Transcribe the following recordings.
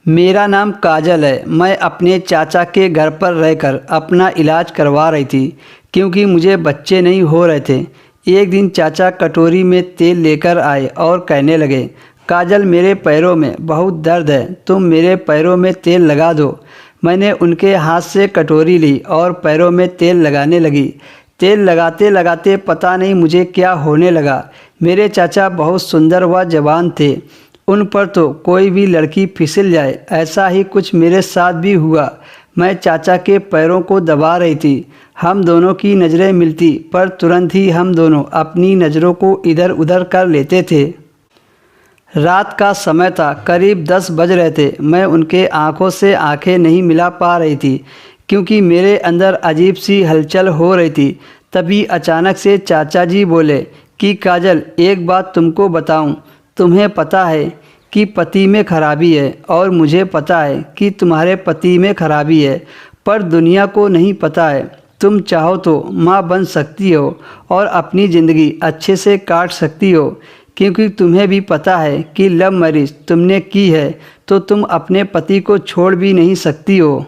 मेरा नाम काजल है। मैं अपने चाचा के घर पर रहकर अपना इलाज करवा रही थी क्योंकि मुझे बच्चे नहीं हो रहे थे। एक दिन चाचा कटोरी में तेल लेकर आए और कहने लगे, काजल मेरे पैरों में बहुत दर्द है, तुम मेरे पैरों में तेल लगा दो। मैंने उनके हाथ से कटोरी ली और पैरों में तेल लगाने लगी। तेल लगाते लगाते पता नहीं मुझे क्या होने लगा। मेरे चाचा बहुत सुंदर व जवान थे, उन पर तो कोई भी लड़की फिसल जाए, ऐसा ही कुछ मेरे साथ भी हुआ। मैं चाचा के पैरों को दबा रही थी। हम दोनों की नज़रें मिलती पर तुरंत ही हम दोनों अपनी नज़रों को इधर उधर कर लेते थे। रात का समय था, करीब 10 बज रहे थे। मैं उनके आंखों से आंखें नहीं मिला पा रही थी क्योंकि मेरे अंदर अजीब सी हलचल हो रही थी। तभी अचानक से चाचा जी बोले कि काजल, एक बात तुमको बताऊं, तुम्हें पता है कि पति में खराबी है और मुझे पता है कि तुम्हारे पति में खराबी है, पर दुनिया को नहीं पता है। तुम चाहो तो माँ बन सकती हो और अपनी ज़िंदगी अच्छे से काट सकती हो, क्योंकि तुम्हें भी पता है कि लव मैरिज तुमने की है तो तुम अपने पति को छोड़ भी नहीं सकती हो,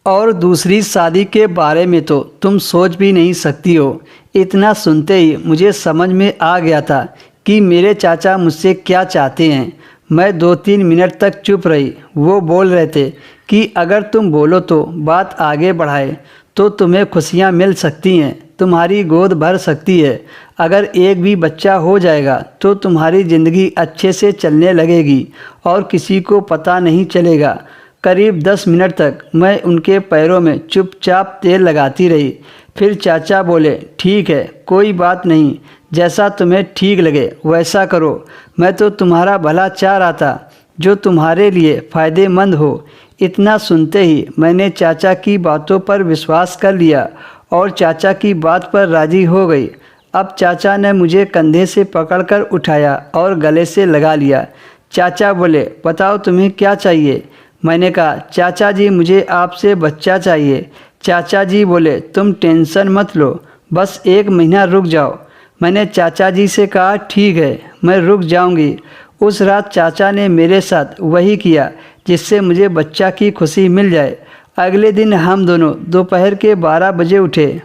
और दूसरी शादी के बारे में तो तुम सोच भी नहीं सकती हो। इतना सुनते ही मुझे समझ में आ गया था कि मेरे चाचा मुझसे क्या चाहते हैं। मैं 2-3 मिनट तक चुप रही। वो बोल रहे थे कि अगर तुम बोलो तो बात आगे बढ़ाए तो तुम्हें खुशियाँ मिल सकती हैं, तुम्हारी गोद भर सकती है। अगर एक भी बच्चा हो जाएगा तो तुम्हारी ज़िंदगी अच्छे से चलने लगेगी और किसी को पता नहीं चलेगा। करीब 10 मिनट तक मैं उनके पैरों में चुपचाप तेल लगाती रही। फिर चाचा बोले, ठीक है, कोई बात नहीं, जैसा तुम्हें ठीक लगे वैसा करो। मैं तो तुम्हारा भला चाह रहा था, जो तुम्हारे लिए फ़ायदेमंद हो। इतना सुनते ही मैंने चाचा की बातों पर विश्वास कर लिया और चाचा की बात पर राज़ी हो गई। अब चाचा ने मुझे कंधे से पकड़कर उठाया और गले से लगा लिया। चाचा बोले, बताओ तुम्हें क्या चाहिए। मैंने कहा, चाचा जी मुझे आपसे बच्चा चाहिए। चाचा जी बोले, तुम टेंशन मत लो, बस 1 महीना रुक जाओ। मैंने चाचा जी से कहा, ठीक है, मैं रुक जाऊंगी। उस रात चाचा ने मेरे साथ वही किया जिससे मुझे बच्चा की खुशी मिल जाए। अगले दिन हम दोनों दोपहर के 12 बजे उठे।